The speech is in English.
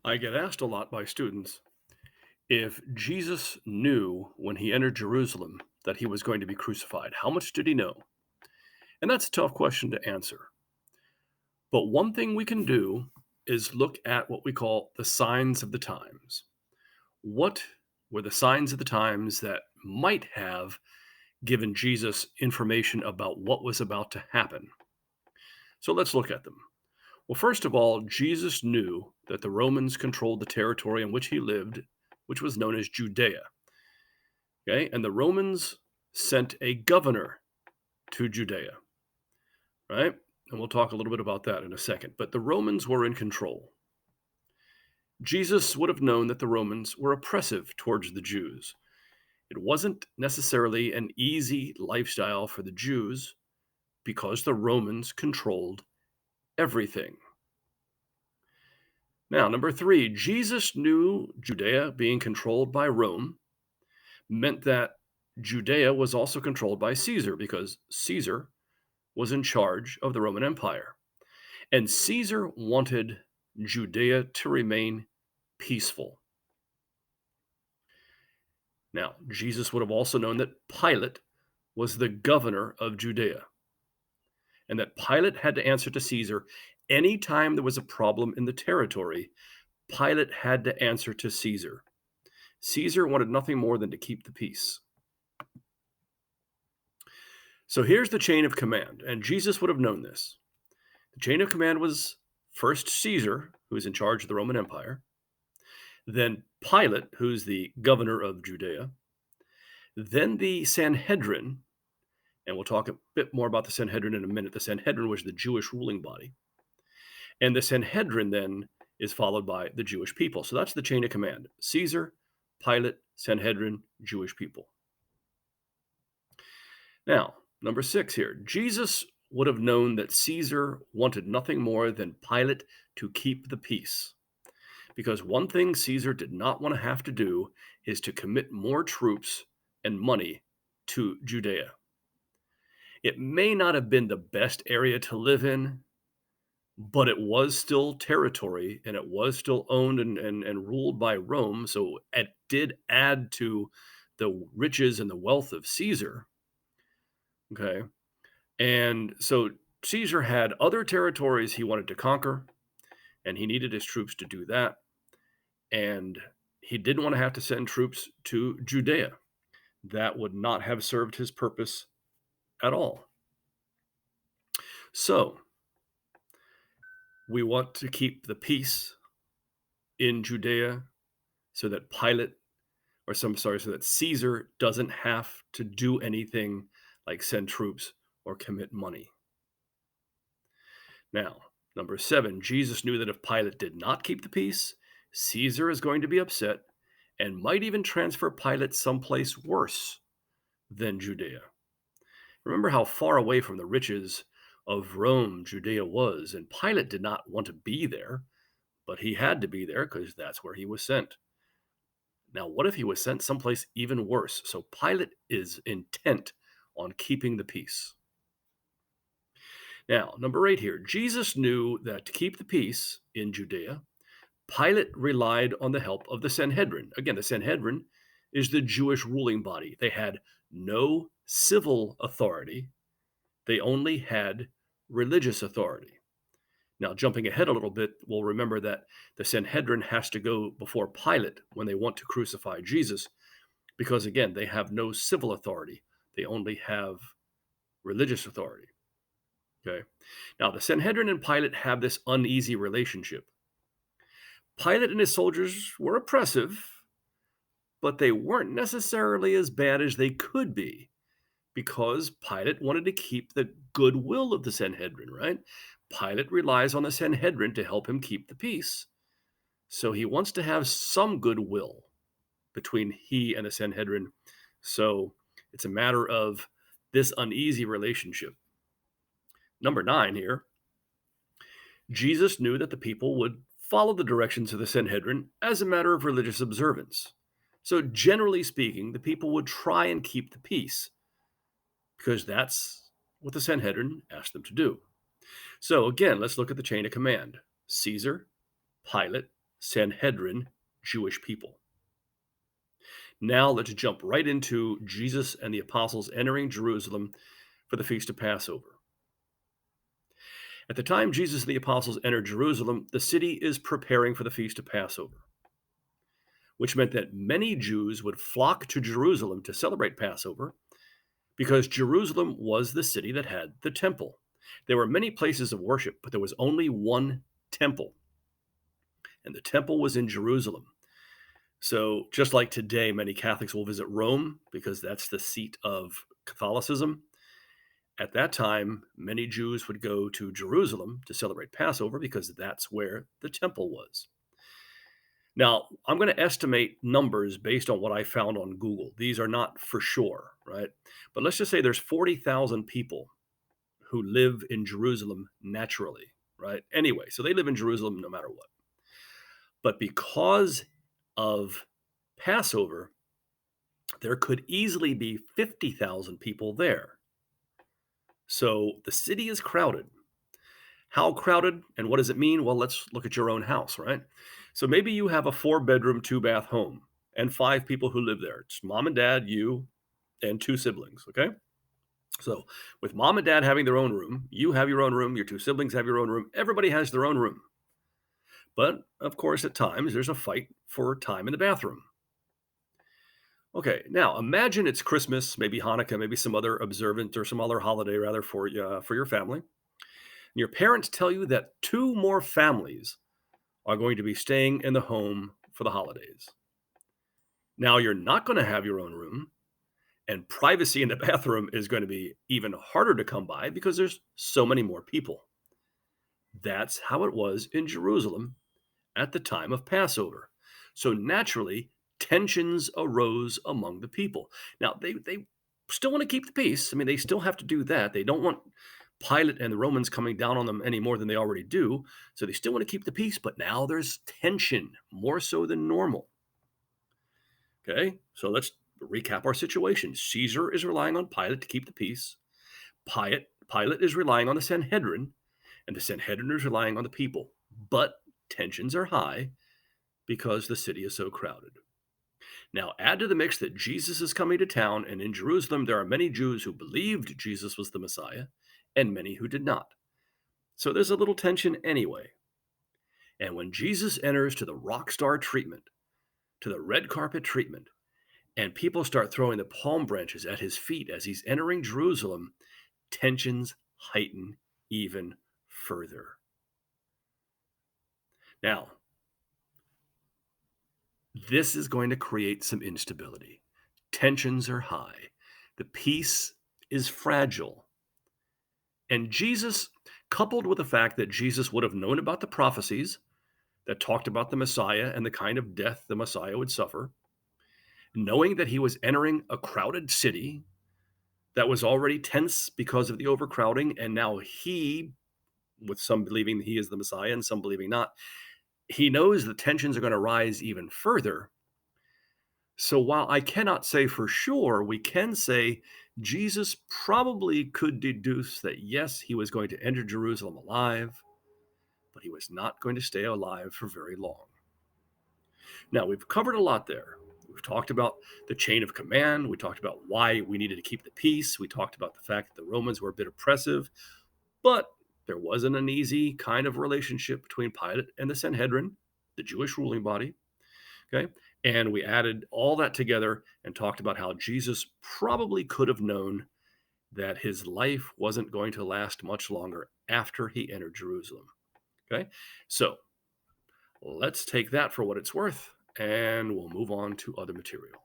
I get asked a lot by students if Jesus knew when he entered Jerusalem that he was going to be crucified. How much did he know? And that's a tough question to answer. But one thing we can do is look at what we call the signs of the times. What were the signs of the times that might have given Jesus information about what was about to happen? So let's look at them. Well, first of all, Jesus knew that the Romans controlled the territory in which he lived, which was known as Judea. Okay, and the Romans sent a governor to Judea, right? And we'll talk a little bit about that in a second. But the Romans were in control. Jesus would have known that the Romans were oppressive towards the Jews. It wasn't necessarily an easy lifestyle for the Jews because the Romans controlled everything. Now, number three, Jesus knew Judea being controlled by Rome meant that Judea was also controlled by Caesar because Caesar was in charge of the Roman Empire. And Caesar wanted Judea to remain peaceful. Now, Jesus would have also known that Pilate was the governor of Judea and that Pilate had to answer to Caesar anytime there was a problem in the territory. Pilate had to answer to Caesar. Caesar wanted nothing more than to keep the peace. So here's the chain of command, and Jesus would have known this. The chain of command was first Caesar, who is in charge of the Roman Empire, then Pilate, who's the governor of Judea, then the Sanhedrin, and we'll talk a bit more about the Sanhedrin in a minute. The Sanhedrin was the Jewish ruling body, and the Sanhedrin then is followed by the Jewish people. So that's the chain of command: Caesar, Pilate, Sanhedrin, Jewish people. Now, number six here. Jesus would have known that Caesar wanted nothing more than Pilate to keep the peace. Because one thing Caesar did not want to have to do is to commit more troops and money to Judea. It may not have been the best area to live in, but it was still territory and it was still owned and ruled by Rome. So it did add to the riches and the wealth of Caesar. Okay. And so Caesar had other territories he wanted to conquer, and he needed his troops to do that. And he didn't want to have to send troops to Judea. That would not have served his purpose at all. So we want to keep the peace in Judea so that so that Caesar doesn't have to do anything like send troops or commit money. Now, number seven, Jesus knew that if Pilate did not keep the peace, Caesar is going to be upset and might even transfer Pilate someplace worse than Judea. Remember how far away from the riches of Rome Judea was, and Pilate did not want to be there, but he had to be there because that's where he was sent. Now, what if he was sent someplace even worse? So Pilate is intent on keeping the peace. Now, number eight here, Jesus knew that to keep the peace in Judea, Pilate relied on the help of the Sanhedrin. Again, the Sanhedrin is the Jewish ruling body. They had no civil authority, they only had religious authority. Now, jumping ahead a little bit, we'll remember that the Sanhedrin has to go before Pilate when they want to crucify Jesus, because again, they have no civil authority, they only have religious authority. Okay. Now, the Sanhedrin and Pilate have this uneasy relationship. Pilate and his soldiers were oppressive, but they weren't necessarily as bad as they could be because Pilate wanted to keep the goodwill of the Sanhedrin, right? Pilate relies on the Sanhedrin to help him keep the peace. So he wants to have some goodwill between he and the Sanhedrin. So it's a matter of this uneasy relationship. Number nine here, Jesus knew that the people would follow the directions of the Sanhedrin as a matter of religious observance. So, generally speaking, the people would try and keep the peace because that's what the Sanhedrin asked them to do. So, again, let's look at the chain of command: Caesar, Pilate, Sanhedrin Jewish people. Now let's jump right into Jesus and the apostles entering Jerusalem for the Feast of Passover. At the time Jesus and the apostles entered Jerusalem, the city is preparing for the Feast of Passover, which meant that many Jews would flock to Jerusalem to celebrate Passover because Jerusalem was the city that had the temple. There were many places of worship, but there was only one temple, and the temple was in Jerusalem. So, just like today, many Catholics will visit Rome because that's the seat of Catholicism. At that time, many Jews would go to Jerusalem to celebrate Passover because that's where the temple was. Now, I'm going to estimate numbers based on what I found on Google. These are not for sure, right? But let's just say there's 40,000 people who live in Jerusalem naturally, right? Anyway, so they live in Jerusalem no matter what. But because of Passover, there could easily be 50,000 people there. So the city is crowded. How crowded and what does it mean? Well, let's look at your own house, right? So maybe you have a 4-bedroom, 2-bath home and 5 people who live there. It's mom and dad, you, and 2 siblings, okay? So with mom and dad having their own room, you have your own room, your 2 siblings have your own room, everybody has their own room. But of course, at times there's a fight for time in the bathroom. Okay, now imagine it's Christmas, maybe Hanukkah, maybe some other observant or some other holiday rather for your family. And your parents tell you that 2 more families are going to be staying in the home for the holidays. Now you're not going to have your own room, and privacy in the bathroom is going to be even harder to come by because there's so many more people. That's how it was in Jerusalem at the time of Passover. So naturally, tensions arose among the people. Now, they still want to keep the peace. I mean, they still have to do that. They don't want Pilate and the Romans coming down on them any more than they already do. So they still want to keep the peace, but now there's tension, more so than normal. Okay, so let's recap our situation. Caesar is relying on Pilate to keep the peace. Pilate is relying on the Sanhedrin, and the Sanhedrin is relying on the people. But tensions are high because the city is so crowded. Now, add to the mix that Jesus is coming to town, and in Jerusalem, there are many Jews who believed Jesus was the Messiah and many who did not. So there's a little tension anyway. And when Jesus enters to the rock star treatment, to the red carpet treatment, and people start throwing the palm branches at his feet as he's entering Jerusalem, tensions heighten even further. Now, this is going to create some instability. Tensions are high. The peace is fragile. And Jesus, coupled with the fact that Jesus would have known about the prophecies that talked about the Messiah and the kind of death the Messiah would suffer, knowing that he was entering a crowded city that was already tense because of the overcrowding, and now he, with some believing he is the Messiah and some believing not, he knows the tensions are going to rise even further. So while I cannot say for sure, we can say Jesus probably could deduce that yes, he was going to enter Jerusalem alive, but he was not going to stay alive for very long. Now, we've covered a lot there. We've talked about the chain of command. We talked about why we needed to keep the peace. We talked about the fact that the Romans were a bit oppressive, but there wasn't an easy kind of relationship between Pilate and the Sanhedrin, the Jewish ruling body. Okay. And we added all that together and talked about how Jesus probably could have known that his life wasn't going to last much longer after he entered Jerusalem. Okay. So let's take that for what it's worth and we'll move on to other material.